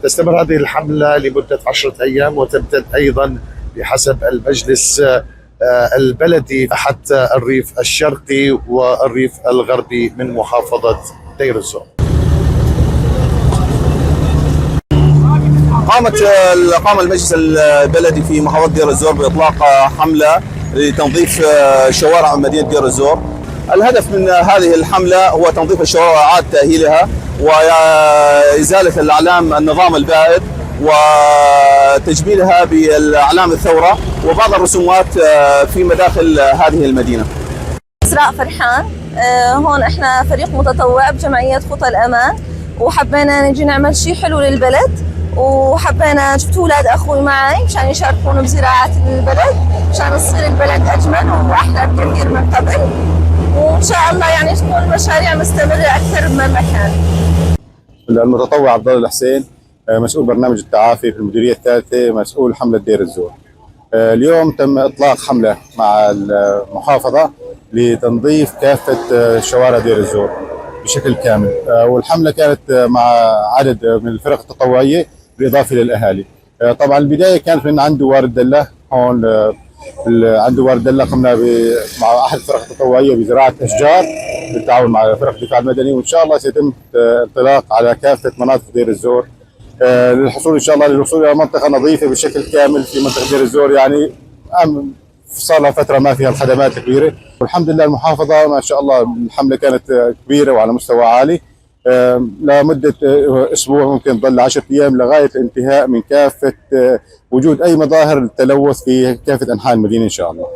تستمر هذه الحملة لمدة 10 أيام وتمتد أيضا بحسب المجلس البلدي حتى الريف الشرقي والريف الغربي من محافظة دير الزور. قام المجلس البلدي في محافظة دير الزور بإطلاق حملة لتنظيف شوارع مدينة دير الزور. الهدف من هذه الحملة هو تنظيف الشوارع وإعادة تأهيلها وإزالة الأعلام النظام البائد وتجميلها بالأعلام الثورة وبعض الرسومات في مداخل هذه المدينة. إسراء فرحان، هون احنا فريق متطوع بجمعية خطى الأمان، وحبينا نجي نعمل شيء حلو للبلد، وحبينا جبت اولاد اخوي معي مشان يشاركونا بزراعة البلد مشان تصير البلد اجمل واحلى بكثير من قبل، وان شاء الله يعني تكون المشاريع مستمرة اكثر من مكان. المتطوع عبد الله الحسين، مسؤول برنامج التعافي في المديرية الثالثة، مسؤول حملة دير الزور. اليوم تم اطلاق حملة مع المحافظة لتنظيف كافة شوارع دير الزور بشكل كامل، والحملة كانت مع عدد من الفرق التطوعية بالإضافة للأهالي. طبعا البداية كانت من عند دوار الدلة، هون عند دوار الدلة قمنا مع أحد الفرق التطوعية بزراعة أشجار بالتعاون مع فرق الدفاع المدني، وإن شاء الله سيتم انطلاق على كافة مناطق دير الزور للحصول إن شاء الله للوصول إلى منطقة نظيفة بشكل كامل في منطقة دير الزور. يعني صار لها فترة ما فيها الخدمات الكبيرة، والحمد لله المحافظة ما شاء الله الحملة كانت كبيرة وعلى مستوى عالي لمدة أسبوع، ممكن تظل 10 أيام لغاية الانتهاء من كافة وجود أي مظاهر التلوث في كافة أنحاء المدينة إن شاء الله.